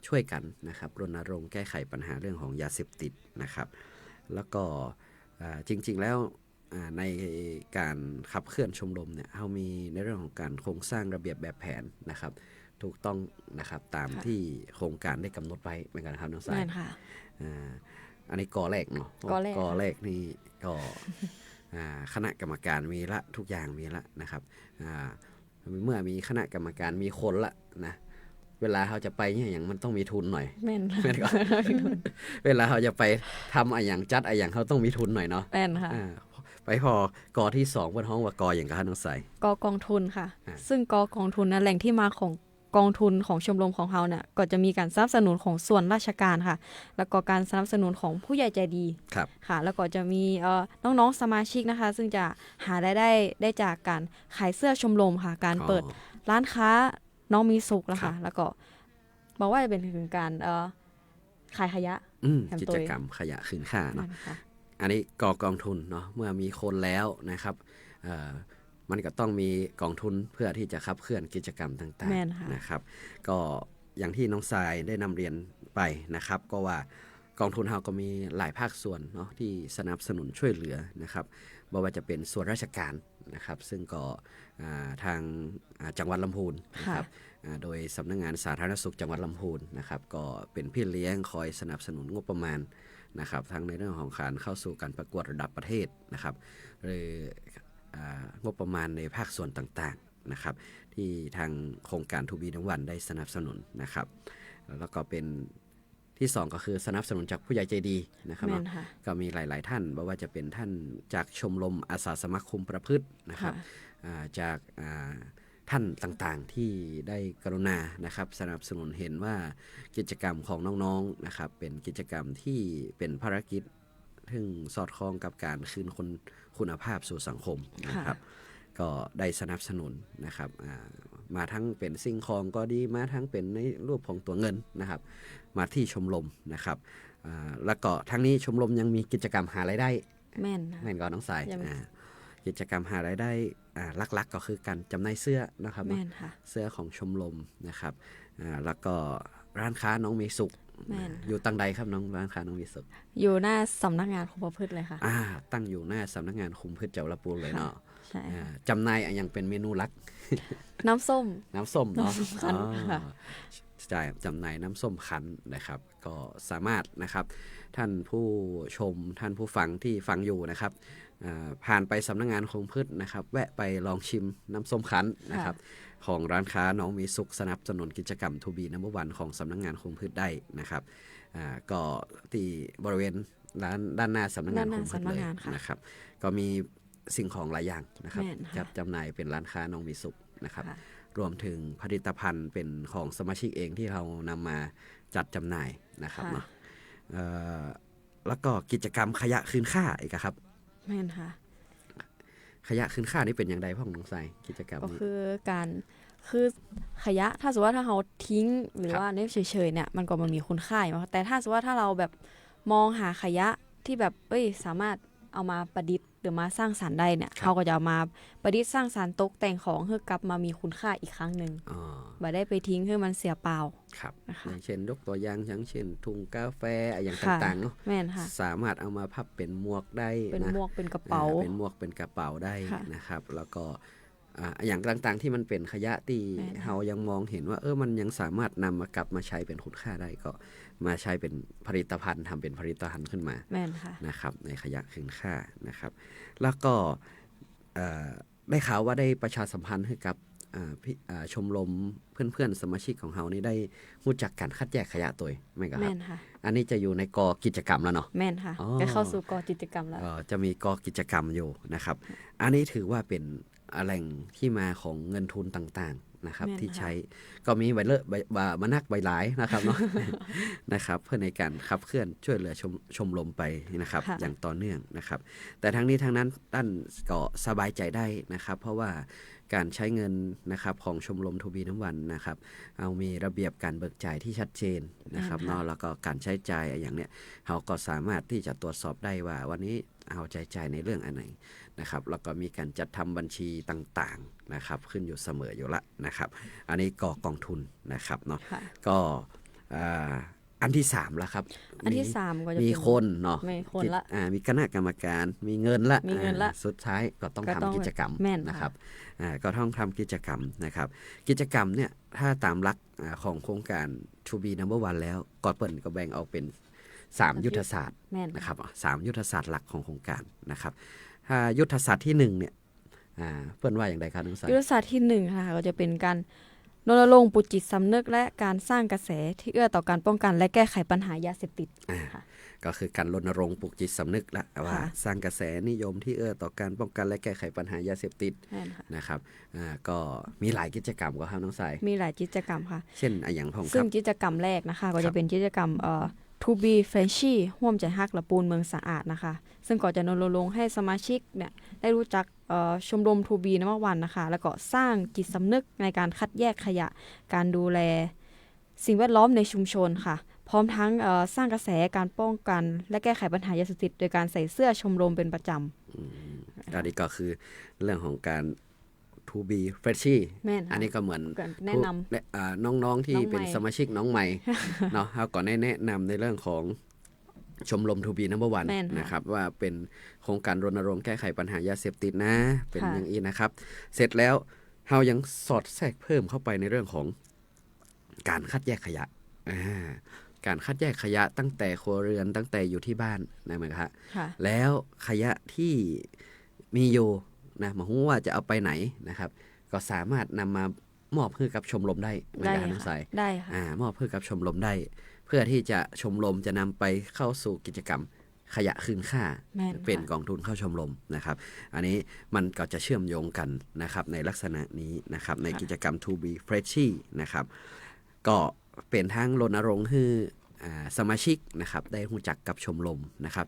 ช่วยกันนะครับรณรงค์แก้ไขปัญหาเรื่องของยาเสพติดนะครับแล้วก็จริงๆแล้วในการขับเคลื่อนชมรมเนี่ยเรามีในเรื่องของการโครงสร้างระเบียบแบบแผนนะครับถูกต้องนะครับตามที่โครงการได้กำหนดไว้เหมือนกันครับน้องสายอันนี้กอแรกเนาะกอแรกนี่ก็คณะกรรมการมีละทุกอย่างมีละนะครับเมื่อมีคณะกรรมการมีคนละนะเวลาเขาจะไปเนี่ยอย่างมันต้องมีทุนหน่อยแม่นก่อนเวลาเขาจะไปทำอย่างจัดอย่างเขาต้องมีทุนหน่อยเนาะแม่นค่ะไปพอกอที่2บนห้องว่ากออย่างกับน้องใสกองทุนค่ะซึ่งกองทุนนะแหล่งที่มาของกองทุนของชมรมของเราเนี่ยก็จะมีการสนับสนุนของส่วนราชการค่ะแล้วก็การสนับสนุนของผู้ใหญ่ใจดีค่ะแล้วก็จะมีน้องๆสมาชิกนะคะซึ่งจะหารายได้จากการขายเสื้อชมรมค่ะการเปิดร้านค้าน้องมีสุขแล้วค่ะแล้วก็บอกว่าจะเป็นถึงการขายขยะกิจกรรมขยะคืนค่าเนาะอันนี้กองทุนเนาะเมื่อมีคนแล้วนะครับมันก็ต้องมีกองทุนเพื่อที่จะขับเคลื่อนกิจกรรมต่างๆนะครับก็อย่างที่น้องทรายได้นำเรียนไปนะครับก็ว่ากองทุนเราก็มีหลายภาคส่วนเนาะที่สนับสนุนช่วยเหลือนะครับไม่ว่าจะเป็นส่วนราชการนะครับซึ่งก็ทางจังหวัดลำพูนนะครับโดยสำนักงานสาธารณสุขจังหวัดลำพูนนะครับก็เป็นพี่เลี้ยงคอยสนับสนุนงบประมาณนะครับทั้งในเรื่องของการเข้าสู่การประกวดระดับประเทศนะครับหรืองบประมาณในภาคส่วนต่างๆนะครับที่ทางโครงการ To Be Number One ได้สนับสนุนนะครับแล้วก็เป็นที่2ก็คือสนับสนุนจากผู้ใหญ่ใจดีนะครับก็มีหลายๆท่านไม่ว่าจะเป็นท่านจากชมรมอาสาสมัครคุมประพฤตินะครับจากท่านต่างๆที่ได้กรุณานะครับสนับสนุนเห็นว่ากิจกรรมของน้องๆนะครับเป็นกิจกรรมที่เป็นภารกิจซึ่งสอดคล้องกับการคืนคุณภาพสู่สังคมนะครับก็ได้สนับสนุนนะครับมาทั้งเป็นสิ่งของก็ดีมาทั้งเป็นในรูปของตัวเงินนะครับมาที่ชมรมนะครับแล้วก็ทั้งนี้ชมรมยังมีกิจกรรมหารายได้แม่นก่อนน้องสายกิจกรรมหารายได้หลักๆก็คือการจำหน่ายเสื้อนะครับเสื้อของชมรมนะครับแล้วก็ร้านค้าน้องมีสุขอยู่ตั้งใดครับน้องร้านค้าน้องมีสุขอยู่หน้าสำนักงานคุมประพฤติเลยค่ะตั้งอยู่หน้าสำนักงานคุมพืชเจ้าละปูนเลยเนาะจำหน่ายอย่างเป็นเมนูหลักน้ำส้มเนาะจ่ายจำหน่ายน้ำส้มคั้นนะครับก็สามารถนะครับท่านผู้ชมท่านผู้ฟังที่ฟังอยู่นะครับผ่านไปสำนักงานคงพืชนะครับแวะไปลองชิมน้ำส้มคั้นนะครับของร้านค้าน้องมีสุขสนับสนุนกิจกรรม To Be Number One ของสำนักงานคงพืชได้นะครับก็ที่บริเวณด้านหน้าสำนักงานคงพืชเลยนะครับก็มีสิ่งของหลายอย่างนะครับจัดจำหน่ายเป็นร้านค้าน้องมีสุขนะครับรวมถึงผลิตภัณฑ์เป็นของสมาชิกเองที่เรานำมาจัดจำหน่ายนะครับเนาะแล้วก็กิจกรรมขยะคืนค่าอีกครับแม่นค่ะขยะคืนค่านี่เป็นอย่างไรพ่อน้องทรายกิจกรรมก็คือขยะถ้าสมมติว่าถ้าเราทิ้งหรือว่าเฉยๆเนี่ยมันก็มันมีคุณค่าอยู่แต่ถ้าสมมติว่าถ้าเราแบบมองหาขยะที่แบบสามารถเอามาประดิษฐ์หรือมาสร้างสรรค์ได้เนี่ยเขาก็จะเอามาประดิษฐ์สร้างสรรค์ตกแต่งของเพื่อกลับมามีคุณค่าอีกครั้งหนึ่งบ่ได้ไปทิ้งให้มันเสียเปล่าครับอย่างเช่นยกตัวอย่างอย่างเช่นถุงกาแฟอย่างต่างๆเนาะสามารถเอามาพับเป็นหมวกได้เป็นหมวกเป็นกระเป๋าเป็นหมวกเป็นกระเป๋าได้นะครับแล้วก็ อย่างต่างๆที่มันเป็นขยะที่ แม่นค่ะ เฮายังมองเห็นว่ามันยังสามารถนำมากลับมาใช้เป็นคุณค่าได้ก็มาใช้เป็นผลิตภัณฑ์ทำเป็นผลิตภัณฑ์ขึ้นมา แม่นค่ะ นะครับในขยะคืนค่านะครับ แล้วก็ได้ข่าวว่าได้ประชาสัมพันธ์ให้กับชมรมเพื่อนๆสมาชิกของเฮานี่ได้รู้จักการคัดแยกขยะตัวไหมครับ แม่นค่ะ อันนี้จะอยู่ในกอกิจกรรมแล้วเนาะ แม่นค่ะ อ๋อ ได้เข้าสู่กอกิจกรรมแล้ว จะมีกอกิจกรรมอยู่นะครับ อันนี้ถือว่าเป็นแหล่งที่มาของเงินทุนต่างๆนะครับ แม่นค่ะ ที่ใช้ก็มีใบเลอะใบมานักใบหลายนะครับเนาะ นะครับ เพื่อในการขับเคลื่อนช่วยเหลือชมรมไปนะครับ ค่ะ อย่างต่อเนื่องนะครับ แต่ทั้งนี้ทั้งนั้นท่านก็สบายใจได้นะครับ เพราะว่าการใช้เงินนะครับของชมรมทูบีน้ำวันนะครับ เอามีระเบียบการเบิกจ่ายที่ชัดเจนนะครับเนาะแล้วก็การใช้จ่ายอย่างเนี้ยเราก็สามารถที่จะตรวจสอบได้ว่าวันนี้เอาใจจ่ายในเรื่องอันไหนนะครับแล้วก็มีการจัดทำบัญชีต่างๆนะครับขึ้นอยู่เสมออยู่ละนะครับ อันนี้กองทุนนะครับเนาะ ค่ะ ก็อันที่3แล้วครับ อันที่สามก็จะ มี เป็น คนเนาะ มีคนละ มีคณะกรรมการมีเงินละ มีเงินละ สุดท้ายก็ต้อง ก็ต้อง ทำกิจกรรม แม่นค่ะ นะครับก็ต้องทำกิจกรรมนะครับ กิจกรรมเนี่ยถ้าตามหลักของโครงการ To be number one แล้วก็เปิดก็แบ่งออกเป็น3ยุทธศาสตร์ แม่น นะครับ3ยุทธศาสตร์หลักของโครงการนะครับ ถ้ายุทธศาสตร์ที่1เนี่ยเปิ้นว่าอย่างไรครับน้องสาย ยุทธศาสตร์ที่หนึ่งค่ะก็จะเป็นการรณรงค์ปลุกจิตสำนึกและการสร้างกระแสที่เอื้อต่อการป้องกันและแก้ไขปัญหายาเสพติดค่ะ ก็คือการรณรงค์ปลุกจิตสำนึกละว่า ค่ะ สร้างกระแสนิยมที่เอื้อต่อการป้องกันและแก้ไขปัญหายาเสพติด แม่นค่ะ นะครับก็มีหลายกิจกรรมก็ครับน้องสาย มีหลายกิจกรรมค่ะ เช่นอย่างพ่องค ซึ่ รั ง บ กิจกรรมแรกนะคะ ก็จะเป็นกิจกรรมTo be Friendly ร่วมใจฮักและปูนเมืองสะอาดนะคะ ซึ่งก็จะรณรงค์ให้สมาชิกเนี่ยได้รู้จักชมรม To be น้ำวันนะคะ แล้วก็สร้างจิตสำนึกในการคัดแยกขยะ การดูแลสิ่งแวดล้อมในชุมชนค่ะ พร้อมทั้งสร้างกระแสการป้องกันและแก้ไขปัญหายาเสพติดโดยการใส่เสื้อชมรมเป็นประจำ อันนี้ก็คือเรื่องของการ To be freshly แม่นค่ะ อันนี้ก็เหมือน ก็แนะนำ น้องๆที่ น้องใหม่ เป็นสมาชิกน้องใหม่ เนาะเขาก็ได้แนะนำในเรื่องของชมรม To be number one แม่นค่ะ นะครับว่าเป็นโครงการรณรงค์แก้ไขปัญหายาเสพติดนะเป็น ค่ะ อย่างนี้นะครับ เสร็จแล้วเรายังสอดแทรกเพิ่มเข้าไปในเรื่องของการคัดแยกขยะการคัดแยกขยะตั้งแต่ครัวเรือนตั้งแต่อยู่ที่บ้านนะครับ ค่ะ แล้วขยะที่มีอยู่นะมาหูว่าจะเอาไปไหนนะครับ ก็สามารถนำมามอบให้กับชมรมได้เหมือน ได้ กันน้อง ค่ะ สาย ได้ค่ะ มอบให้กับชมรมได้ เพื่อที่จะชมรมจะนำไปเข้าสู่กิจกรรมขยะคืนค่า แม่นค่ะ เป็นกองทุนเข้าชมรมนะครับ อันนี้มันก็จะเชื่อมโยงกันนะครับในลักษณะนี้นะครับในกิจกรรม To be Freshly นะครับ ก็เป็นทั้งรณรงค์ให้สมาชิกนะครับได้รู้จักกับชมรมนะครับ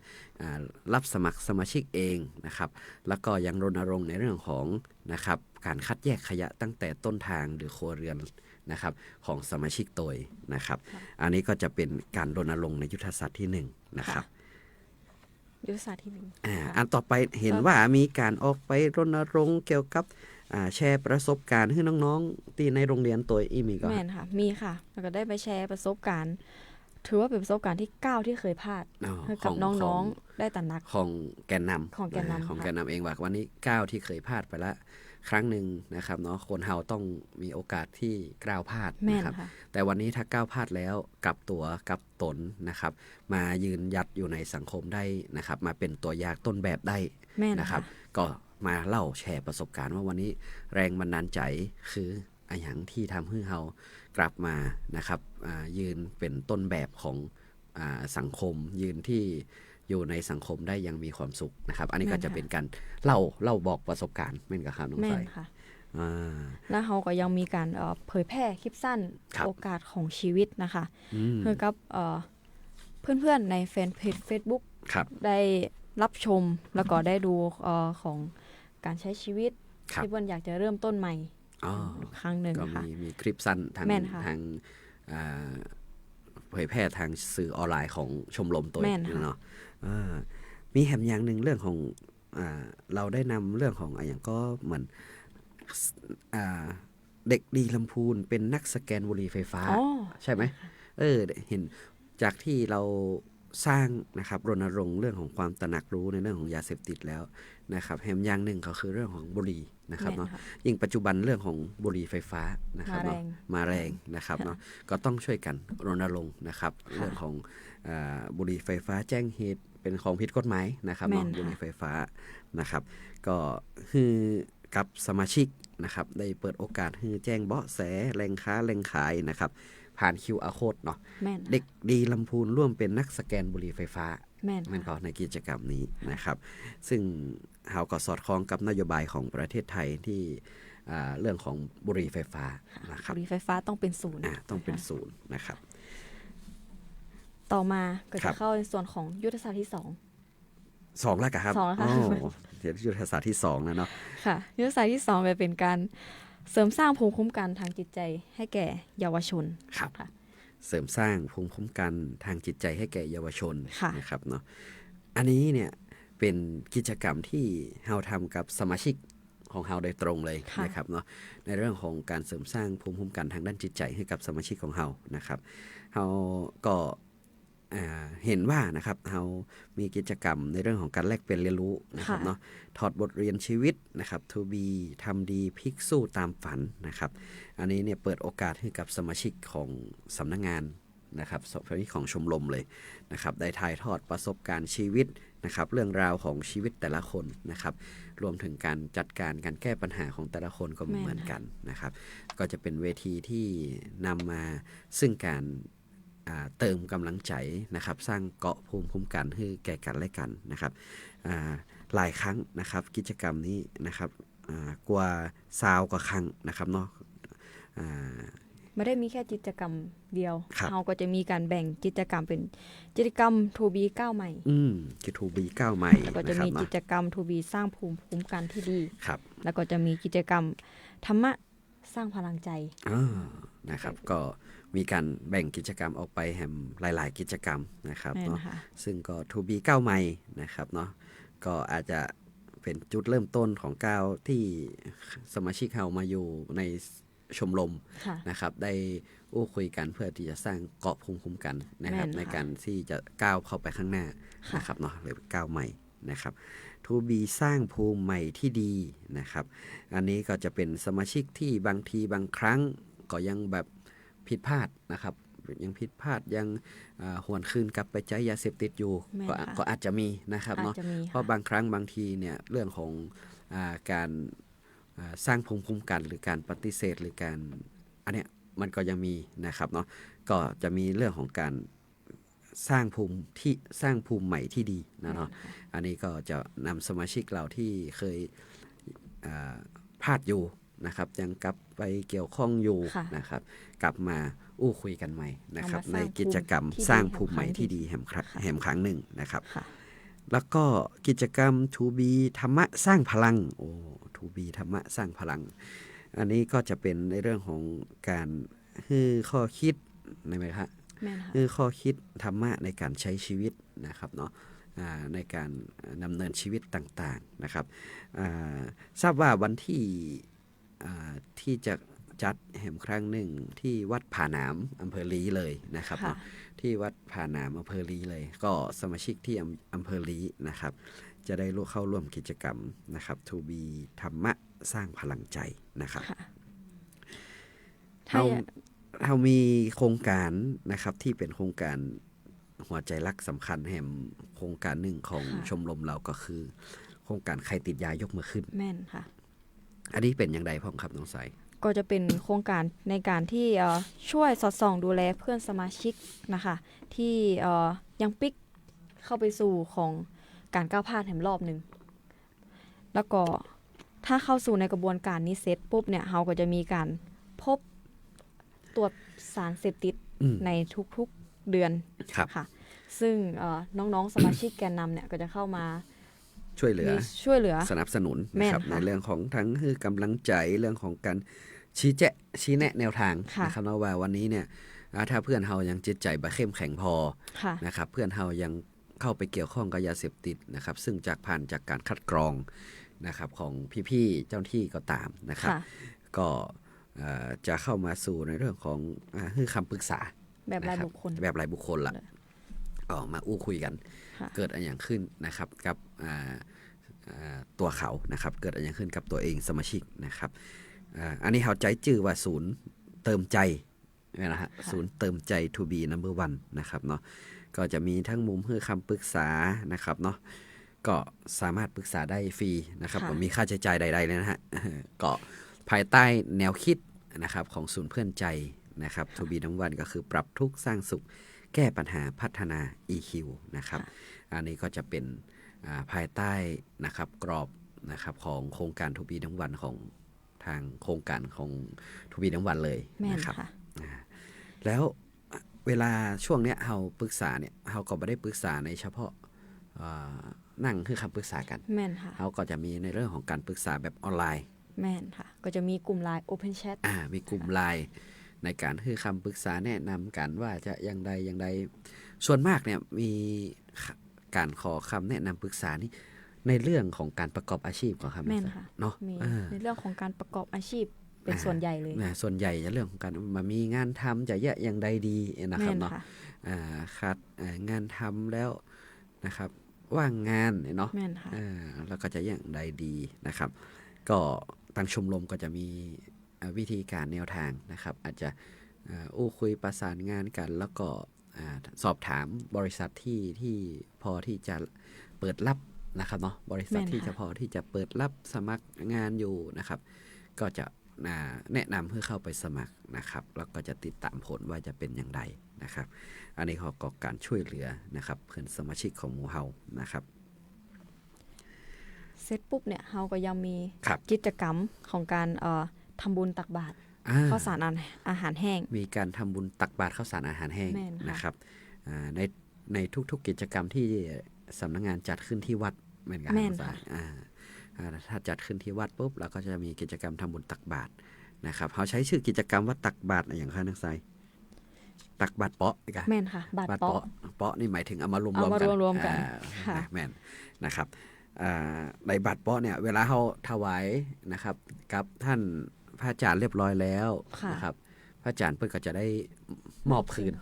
รับสมัครสมาชิกเองนะครับ แล้วก็ยังรณรงค์ในเรื่องของนะครับการคัดแยกขยะตั้งแต่ต้นทางหรือครัวเรือนนะครับของสมาชิกตัวนะครับ อันนี้ก็จะเป็นการรณรงค์ในยุทธศาสตร์ที่1นะครับ ยุทธศาสตร์ที่หนึ่ง อันต่อไปเห็นว่ามีการออกไปรณรงค์เกี่ยวกับแชร์ประสบการณ์ให้น้องๆที่ในโรงเรียนตัวอีมีก็ แม่นค่ะ มีค่ะ แล้วก็ได้ไปแชร์ประสบการณ์ ถือว่าเป็นประสบการณ์ที่ก้าวที่เคยพลาดให้กับน้องๆได้ตระหนัก ของแกนนำ ของแกนนำ ของ ค่ะ แกนนำเองว่าวันนี้ก้าวที่เคยพลาดไปละครั้งหนึ่งนะครับเนาะคนเฮาต้องมีโอกาสที่ก้าวพลาด แม่น นะครับ ค่ะ แต่วันนี้ถ้าก้าวพลาดแล้วกลับตัวกลับตนนะครับ มายืนหยัดอยู่ในสังคมได้นะครับ มาเป็นตัวอย่างต้นแบบได้ แม่น นะครับ ค่ะ ก็มาเล่าแชร์ประสบการณ์ว่าวันนี้แรงบันดาลใจคืออะไรอย่างที่ทำให้เรากลับมานะครับยืนเป็นต้นแบบของสังคม ยืนที่อยู่ในสังคมได้อยังมีความสุขนะครับ อันนี้ก็จะเป็นการเล่าบอกประสบการณ์แม่นกับครับน้อง แม่ ใส นค่ะ อ่า แล้วเขาก็ยังมีการเผยแพร่คลิปสั้น ครับ โอกาสของชีวิตนะคะ อืม เพื่อกับเพื่อนๆในแฟนเพจ Facebook ครับ ได้รับชมแล้วก็ได้ดูของการใช้ชีวิต ครับ ที่เพื่อนอยากจะเริ่มต้นใหม่ อ๋อ ครั้งหนึ่ง ก็ ค่ะ มีคลิปสั้นทาง แม่นค่ะ ทางเผยแพร่ทางสื่อออนไลน์ของชมรมตัว แม่นค่ะ เนาะมีแหมอย่างหนึ่งเรื่องของเราได้นำเรื่องของอย่างก็เหมือนเด็กดีลำพูนเป็นนักสแกนบุหรี่ไฟฟ้า อ๋อ ใช่ไหมเห็นจากที่เรา สร้างนะครับรณรงค์เรื่องของความตระหนักรู้ในเรื่องของยาเสพติดแล้วนะครับแถมอย่างหนึ่งก็คือเรื่องของบุหรี่นะครับเนาะยิ่งปัจจุบันเรื่องของบุหรี่ไฟฟ้านะครับเนาะมาแรงนะครับเนาะก็ต้องช่วยกันรณรงค์นะครับเรื่องของบุหรี่ไฟฟ้าแจ้งเหตุเป็นของผิดกฎหมายนะครับเนาะบุหรี่ไฟฟ้านะครับก็คือกับสมาชิกนะครับได้เปิดโอกาสให้แจ้งเบาะแสแหล่งค้าแหล่งขายนะครับผ่าน QR Code เนาะเด็กดีลำพูนร่วมเป็นนักสแกนบุหรี่ไฟฟ้ามันก็ในกิจกรรมนี้นะครับซึ่งเราก็สอดคล้องกับนโยบายของประเทศไทยที่เรื่องของบุหรี่ไฟฟ้านะครับบุหรี่ไฟฟ้าต้องเป็นศูนย์ต้องเป็นศูนย์นะครับต่อมาก็จะเข้าในส่วนของยุทธศาสตร์ที่2แล้วครับ2แล้วค่ะยุทธศาสตร์ที่2นะเนาะค่ะยุทธศาสตร์ที่2ไปเป็นการเสริมสร้างภูมิคุ้มกันทางจิตใจให้แก่เยาวชนครับเสริมสร้างภูมิคุ้มกันทางจิตใจให้แก่เยาวชนนะครับเนาะอันนี้เนี่ยเป็นกิจกรรมที่เราทำกับสมาชิกของเราโดยตรงเลยนะครับเนาะในเรื่องของการเสริมสร้างภูมิคุ้มกันทางด้านจิตใจให้กับสมาชิกของเรานะครับเราก็เห็นว่านะครับเรามีกิจกรรมในเรื่องของการแลกเปลี่ยนเรียนรู้นะครับเนาะถอดบทเรียนชีวิตนะครับ To be ทำดีพลิกสู้ตามฝันนะครับอันนี้เนี่ยเปิดโอกาสให้กับสมาชิกของสำนักงานนะครับสมาชิกของชมรมเลยนะครับได้ถ่ายทอดประสบการณ์ชีวิตนะครับเรื่องราวของชีวิตแต่ละคนนะครับรวมถึงการจัดการการแก้ปัญหาของแต่ละคนก็เหมือนกันนะครับก็จะเป็นเวทีที่นำมาซึ่งการเติมกำลังใจนะครับสร้างเกาะภูมิคุ้มกันให้แก่กันและกันนะครับหลายครั้งนะครับกิจกรรมนี้นะครับกว่า20 กว่าครั้งนะครับเนาะไม่ได้มีแค่กิจกรรมเดียวเราก็จะมีการแบ่งกิจกรรมเป็นกิจกรรม To be ก้าวใหม่To be ก้าวใหม่แล้วก็จะมีกิจกรรม To be สร้างภูมิคุ้มกันที่ดีครับแล้วก็จะมีกิจกรรมธรรมะสร้างพลังใจนะครับก็มีการแบ่งกิจกรรมออกไปแห่งหลายๆกิจกรรมนะครับเนาะซึ่งก็ To be ก้าวใหม่นะครับเนาะก็อาจจะเป็นจุดเริ่มต้นของก้าวที่สมาชิกเรามาอยู่ในชมรมนะครับได้คุยกันเพื่อที่จะสร้างเกาะภูมิคุ้มกันนะครับในการที่จะก้าวเข้าไปข้างหน้านะครับเนาะหรือก้าวใหม่นะครับ To be สร้างภูมิใหม่ที่ดีนะครับอันนี้ก็จะเป็นสมาชิกที่บางทีบางครั้งก็ยังแบบผิดพลาดนะครับยังผิดพลาดยังหวนคืนกลับไปใช้ยาเสพติดอยู่ก็อาจจะมีนะครับเนาะเพราะบางครั้งบางทีเนี่ยเรื่องของการสร้างภูมิคุ้มกันหรือการปฏิเสธหรือการอันเนี้ยมันก็ยังมีนะครับเนาะก็จะมีเรื่องของการสร้างภูมิใหม่ที่ดีนะเนาะอันนี้ก็จะนำสมาชิกเราที่เคยพลาดอยู่นะครับยังกลับไปเกี่ยวข้องอยู่นะครับกลับมาคุยกันใหม่นะครับในกิจกรรมสร้างภูมิใหม่ที่ดีแห่งครั้งหนึ่งนะครับแล้วก็กิจกรรม To be ธรรมะสร้างพลังTo be ธรรมะสร้างพลังอันนี้ก็จะเป็นในเรื่องของการให้ข้อคิดไหมครับให้ข้อคิดธรรมะในการใช้ชีวิตนะครับเนาะในการดำเนินชีวิตต่างๆนะครับทราบว่าวันที่จะจัดแห่งครั้งหนึ่งที่วัดผาหนามอำเภอลีเลยนะครับที่วัดผาหนามอำเภอลีเลยก็สมาชิกที่อำเภอลีนะครับจะได้เข้าร่วมกิจกรรมนะครับ To be ธรรมะสร้างพลังใจนะครับเรามีโครงการนะครับที่เป็นโครงการหัวใจรักสำคัญแห่งโครงการหนึ่งของชมรมเราก็คือโครงการใครติดยายกมือขึ้นแม่นค่ะอันนี้เป็นอย่างไรพ่อครับน้องสายก็จะเป็นโครงการในการที่ช่วยสอดส่องดูแลเพื่อนสมาชิกนะคะที่ยังปิ๊กเข้าไปสู่ของการก้าวพลาดแห่งรอบหนึ่งแล้วก็ถ้าเข้าสู่ในกระบวนการนี้เสร็จปุ๊บเนี่ยเราก็จะมีการพบตรวจสารเสพติดในทุกๆเดือนค่ะซึ่งน้องๆสมาชิกแกนนำเนี่ยก็จะเข้ามาช่วยเหลือสนับสนุนนะครับในเรื่องของทั้งคือกำลังใจเรื่องของการชี้แนะแนวทางนะครับว่าวันนี้เนี่ยถ้าเพื่อนเฮายังจิตใจบ่เข้มแข็งพอนะครับเพื่อนเฮายังเข้าไปเกี่ยวข้องกับยาเสพติดนะครับซึ่งผ่านจากการคัดกรองนะครับของพี่ๆเจ้าหน้าที่ก็ตามนะครับก็จะเข้ามาสู่ในเรื่องของคำปรึกษาแบบรายบุคคลละ ก็มาอู้คุยกัน ค่ะ เกิดอะไรอย่างขึ้นนะครับกับตัวเขานะครับเกิดอะไรอย่างขึ้นกับตัวเองสมาชิกนะครับอันนี้เขาใจจื่อว่าศูนย์เติมใจนะฮะศูนย์เติมใจ to be number one นะครับเนาะก็จะมีทั้งมุมให้คำปรึกษานะครับเนาะก็สามารถปรึกษาได้ฟรีนะครับไม่มีค่าใช้จ่ายใดๆเลยนะฮะ ก็ภายใต้แนวคิดนะครับของศูนย์เพื่อนใจนะครับ to be number one ก็คือปรับทุกข์สร้างสุขแก้ปัญหาพัฒนา EQ นะครับอันนี้ก็จะเป็นภายใต้นะครับกรอบนะครับของโครงการ to be number one ของทางโครงการของ to be number one เลยนะครับแล้วเวลาช่วงเนี้ยเราปรึกษาเนี่ยเราก็ไม่ได้ปรึกษาในเฉพาะนั่งคือคำปรึกษากัน แม่นค่ะ เราก็จะมีในเรื่องของการปรึกษาแบบออนไลน์ แม่นค่ะก็จะมีกลุ่ม LINE Open Chat มีกลุ่มไลน์ในการคือคำปรึกษาแนะนำกันว่าจะอย่างใดส่วนมากเนี่ยมีการขอคำแนะนำปรึกษานี่ในเรื่องของการประกอบอาชีพก่อนครับ แม่นค่ะ เนาะ มีในเรื่องของการประกอบอาชีพเป็นส่วนใหญ่เลย ส่วนใหญ่จะเรื่องของการมามีงานทำจะอย่างใดดีนะครับเนาะคัดงานทำแล้วนะครับว่างงานเนาะ แม่นค่ะ แล้วก็จะอย่างใดดีนะครับ ก็ทางชมรมก็จะมีวิธีการแนวทางนะครับ อาจจะอู้คุยประสานงานกัน แล้วก็สอบถามบริษัทที่พอที่จะเปิดรับนะครับเนาะบริษัทที่จะพอที่จะเปิดรับสมัครงานอยู่นะครับ ก็จะแนะนำให้เข้าไปสมัครนะครับ แล้วก็จะติดตามผลว่าจะเป็นอย่างไรนะครับ อันนี้เขาก็การช่วยเหลือนะครับเพื่อนสมาชิกของหมู่เฮานะครับ เสร็จปุ๊บเนี่ยเราก็ยังมี ครับ กิจกรรมของการทำบุญตักบาตรข้าวสารอาหารแห้ง มีการทำบุญตักบาตรข้าวสารอาหารแห้ง แม่นค่ะ นะครับในทุกๆกิจกรรมที่สำนักงานจัดขึ้นที่วัดเหมือนกัน แม่นค่ะ ถ้าจัดขึ้นที่วัดปุ๊บเราก็จะมีกิจกรรมทำบุญตักบาตรนะครับเขาใช้ชื่อกิจกรรมว่าตักบาตรอย่างค่ะนักไซตักบาตรเปาะอีกอะ แม่นค่ะ บาตรเปาะ เปาะนี่หมายถึงเอามารวม เอามารวมกัน ค่ะ ค่ะ แม่นนะครับในบาตรเปาะเนี่ยเวลาเขาถวายนะครับกับท่านพระอาจารย์เรียบร้อยแล้วนะครับพระอาจารย์เพื่อก็จะได้มอบคืน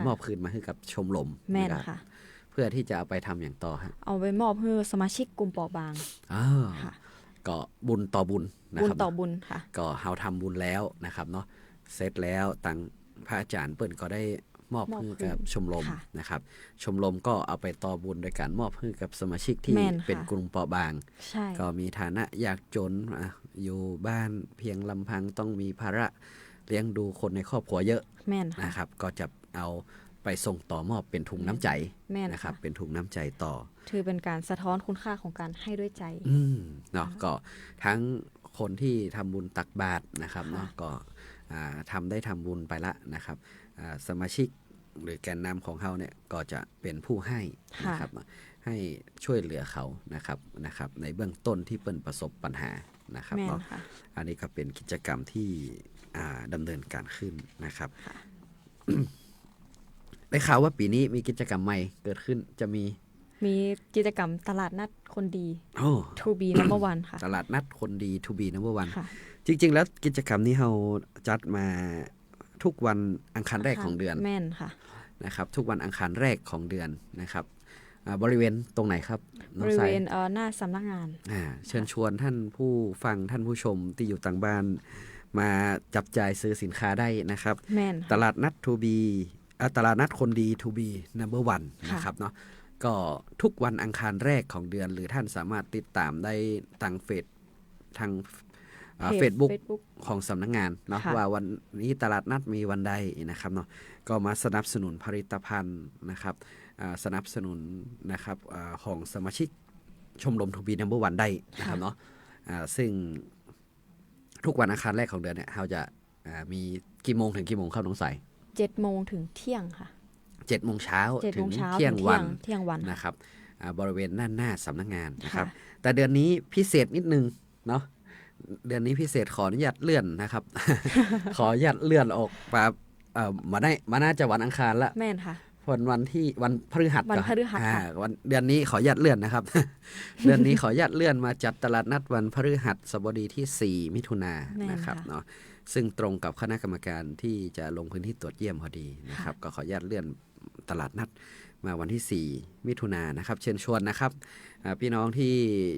มอบคืนมาให้กับชมรม แม่น นะครับ ค่ะ เพื่อที่จะเอาไปทำอย่างต่อฮะ เอาไปมอบให้สมาชิกกลุ่มเปราะบางค่ะ ก็บุญต่อบุญนะ บุญ ครับ ต่อบุญค่ะ ก็เฮาทำบุญแล้วนะครับเนาะเสร็จแล้วตังพระอาจารย์เปิ้นก็ได้มอบให้กับชมรม ค่ะ นะครับ ชมรมก็เอาไปต่อบุญโดยการมอบให้กับสมาชิกที่ แม่นค่ะ เป็นกลุ่มเปราะบาง ใช่ ก็มีฐานะยากจนอยู่บ้านเพียงลำพังต้องมีภาระเลี้ยงดูคนในครอบครัวเยอะ แม่นค่ะ นะครับ ก็จะเอาไปส่งต่อมอบเป็นถุงน้ำใจ แม่น นะครับ ค่ะ เป็นถุงน้ำใจต่อ ถือเป็นการสะท้อนคุณค่าของการให้ด้วยใจ เนาะก็ทั้งคนที่ทำบุญตักบาตรนะครับ ค่ะ เนาะก็ทำบุญไปละนะครับสมาชิกหรือแกนนำของเขาเนี่ยก็จะเป็นผู้ให้นะครับให้ช่วยเหลือเขานะครับในเบื้องต้นที่เปิ้นประสบปัญหานะครับ แม่น เนาะ ค่ะ อันนี้ก็เป็นกิจกรรมที่ดำเนินการขึ้นนะครับ ได้ข่าวว่าปีนี้มีกิจกรรมใหม่เกิดขึ้นจะมี มีกิจกรรมตลาดนัดคนดี โอ้ To be number one ค่ะ ตลาดนัดคนดี to be number one ค่ะ จริง ๆ แล้วกิจกรรมนี้เราจัดมาทุกวันอังคารแรกของเดือน แม่นค่ะ นะครับทุกวันอังคารแรกของเดือนนะครับบริเวณตรงไหนครับ บ น้อง ริ ทรา เวย ณหน้าสำนักงาน เชิญชวนท่านผู้ฟังท่านผู้ชมที่อยู่ต่างบ้าน มาจับจ่ายซื้อสินค้าได้นะครับ แม่น ตลาดนัด to be ตลาดนัดคนดี to be number one ค่ะ นะครับเนาะก็ทุกวันอังคารแรกของเดือน หรือท่านสามารถติดตามได้ทางเฟซบุ๊ก Facebook ของสำนักงานเนาะ ค่ะ ว่าวันนี้ตลาดนัดมีวันใดนะครับเนาะก็มาสนับสนุนผลิตภัณฑ์นะครับสนับสนุนนะครับของสมาชิกชมรมทูบีนัมเบอร์วันได้นะครับเนาะซึ่งทุกวันอังคารแรกของเดือนเนี่ยเราจะมีกี่โมงถึงกี่โมงเข้าน้องใส 7 โมงถึงเที่ยงค่ะ 7 โมงเช้า 7 ถึ โม ง งเช้า เที่ยงวัน เที่ยงวัน นะครับบริเวณหน้าสำนักงานนะครับ ค่ะ แต่เดือนนี้พิเศษนิดนึงเนาะเดือนนี้พิเศษขออนุญาตเลื่อนนะครับ ขออนุญาตเลื่อนออกมาน่าจะวันอังคารละ แม่นค่ะ วันที่วันพฤหัส วันพฤหัส อ่า ค่ะ วันเดือนนี้ขออนุญาตเลื่อนนะครับ เดือนนี้ขออนุญาตเลื่อนมาจัดตลาดนัดวันพฤหัสบดีที่ 4 มิถุนายน แม่น นะครับ ค่ะ เนาะซึ่งตรงกับคณะกรรมการที่จะลงพื้นที่ตรวจเยี่ยมพอดีนะครับ ก็ขออนุญาตเลื่อน ตลาดนัดมาวันที่4มิถุนายนนะครับเชิญชวนนะครับพี่น้องที่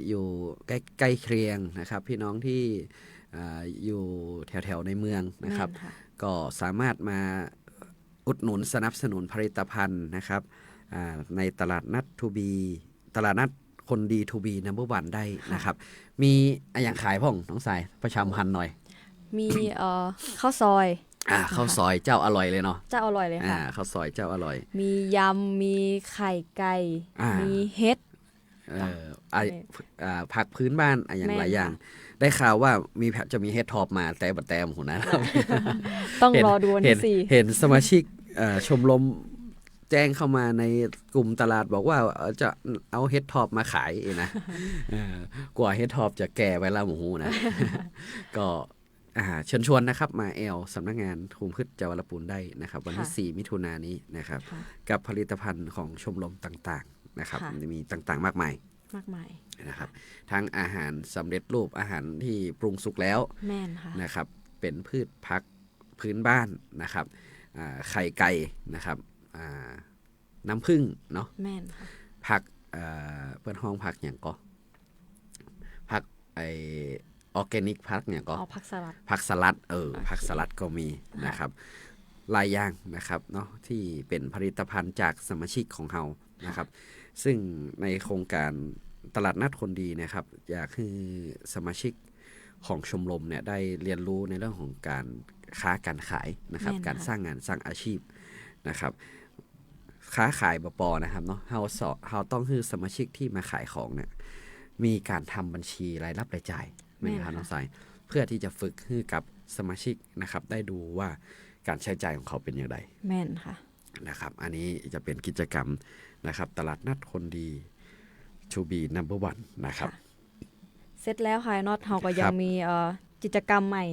อยู่ใกล้เคียงนะครับพี่น้องที่อยู่แถวๆในเมืองนะครับก็สามารถมาอุดหนุนสนับสนุนผลิตภัณฑ์นะครับในตลาดนัดทูบีตลาดนัดคนดีทูบีนัมเบอร์วันได้นะครับมีอย่างขายพ่องน้องสายประชาสัมพันธ์หน่อยมีข้าวซอยข้าวซอยเจ้าอร่อยเลยเนาะเจ้าอร่อยเลยค่ะข้าวซอยเจ้าอร่อยมียำมีไข่ไก่มีเฮ็ดผักพื้นบ้านอย่างหลายอย่างได้ข่าวว่าจะมีเฮ็ดทอปมาแต่บัดแต้มหัวนะต้องรอดูวันที่4เห็นสมาชิกชมรมแจ้งเข้ามาในกลุ่มตลาดบอกว่าจะเอาเฮ็ดทอปมาขายเองนะกว่าเฮ็ดทอปจะแก่ไว้แล้วหมูนะก็เชิญชวนนะครับมาสำนักงานคุมพืชเจ้าวัลปูนได้นะครับวันที่4มิถุนายนนี้นะครับกับผลิตภัณฑ์ของชมรมต่างๆนะครับมีต่างๆมากมายนะครับทั้งอาหารสำเร็จรูปอาหารที่ปรุงสุกแล้วนะครับเป็นพืชผักพื้นบ้านนะครับไข่ไก่นะครับน้ำผึ้งเนาะผักเปิ้นห้องผักอย่างก็ผักออร์แกนิกผักอย่างก็ผักสลัดผักสลัดก็มีนะครับหลายอย่างนะครับเนาะที่เป็นผลิตภัณฑ์จากสมาชิกของเรานะครับซึ่งในโครงการตลาดนัดคนดีนะครับอยากให้สมาชิกของชมรมเนี่ยได้เรียนรู้ในเรื่องของการค้าการขายนะครับการสร้างงานสร้างอาชีพนะครับค้าขายบปอนะครับเนาะเราต้องให้สมาชิกที่มาขายของเนี่ยมีการทำบัญชีรายรับรายจ่ายไม่ครับน้องสายเพื่อที่จะฝึกให้กับสมาชิกนะครับได้ดูว่าการใช้จ่ายของเขาเป็นอย่างไรแม่นค่ะนะครับอันนี้จะเป็นกิจกรรมนะครับตลาดนัดคนดีTo be number one นะครับเสร็จแล้วค่ะน็อตเฮาก็ยังมีกิจกรรมใหม่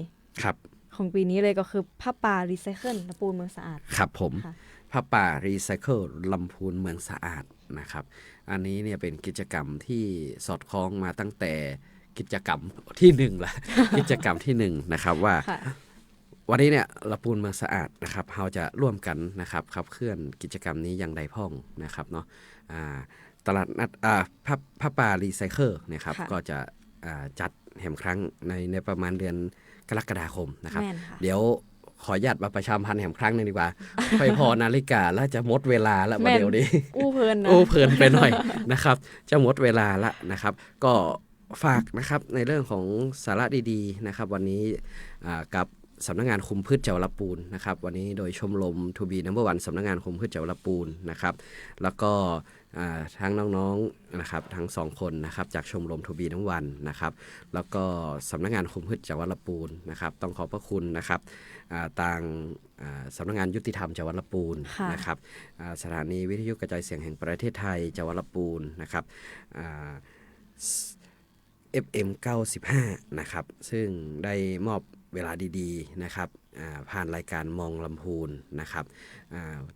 ของปีนี้เลยก็คือผ้าป่ารีไซเคิลลำพูนเมืองสะอาดครับผมผ้าป่ารีไซเคิลลำพูนเมืองสะอาดนะครับอันนี้เนี่ยเป็นกิจกรรมที่สอดคล้องมาตั้งแต่กิจกรรมที่1ละ กิจกรรมที่1นะครับว่าวันนี้เนี่ยลำพูนเมืองสะอาดนะครับเราจะร่วมกันนะครับขับเคลื่อนกิจกรรมนี้อย่างใดพ้องนะครับเนาะตลาดนัดผ้าป่ารีไซเคิลนะครับก็จะจัดแห่งครั้งในประมาณเดือนกรกฎาคมนะครับเดี๋ยวขออนุญาตมาประชาสัมพันธ์แห่งครั้งนึงดีกว่าไปพอนาฬิกาแล้วจะหมดเวลาแล้วเดี๋ยวนี้อู้เพลินไปหน่อยนะครับจะหมดเวลาละนะครับก็ฝากนะครับในเรื่องของสาระดีๆนะครับวันนี้กับสำนักงานคุมพืชเจ้าละปูนนะครับวันนี้โดยชมรมทูบีนัมเบอร์วันสำนักงานคุมพืชเจ้าละปูนนะครับแล้วก็ทั้งน้องๆนะครับทั้ง2คนนะครับจากชมรมทูบีนัมเบอร์วันนะครับแล้วก็สำนักงานคุมพืชเจ้าละปูนนะครับต้องขอบพระคุณนะครับต่างสำนักงานยุติธรรมจังหวัดลำพูนนะครับสถานีวิทยุกระจายเสียงแห่งประเทศไทยจังหวัดลำพูนนะครับFM 95นะครับซึ่งได้มอบเวลาดีๆนะครับผ่านรายการมองลำพูนนะครับ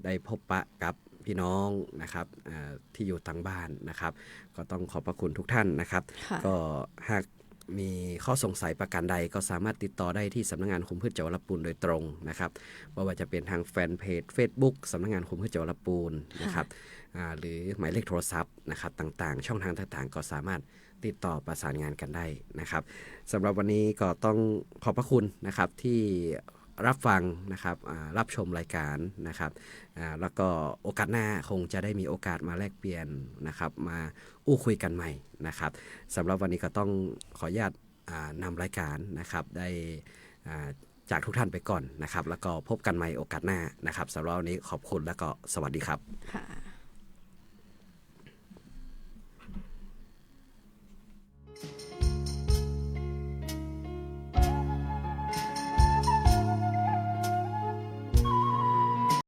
ได้พบปะกับพี่น้องนะครับที่อยู่ทางบ้านนะครับก็ต้องขอบพระคุณทุกท่านนะครับก็หากมีข้อสงสัยประการใดก็สามารถติดต่อได้ที่สำนักงานคุมพืชจังหวัดลำพูนโดยตรงนะครับไม่ว่าจะเป็นทางแฟนเพจ Facebook สำนักงานคุมพืชจังหวัดลำพูนนะครับหรือหมายเลขโทรศัพท์นะครับต่างๆช่องทางต่างๆก็สามารถติดต่อประสานงานกันได้นะครับสำหรับวันนี้ก็ต้องขอบพระคุณนะครับที่รับฟังนะครับรับชมรายการนะครับแล้วก็โอกาสหน้าคงจะได้มีโอกาสมาแลกเปลี่ยนนะครับมาอู้คุยกันใหม่นะครับสำหรับวันนี้ก็ต้องขออนุญาตนำรายการนะครับได้จากทุกท่านไปก่อนนะครับแล้วก็พบกันใหม่โอกาสหน้านะครับสำหรับวันนี้ขอบคุณแล้วก็สวัสดีครับ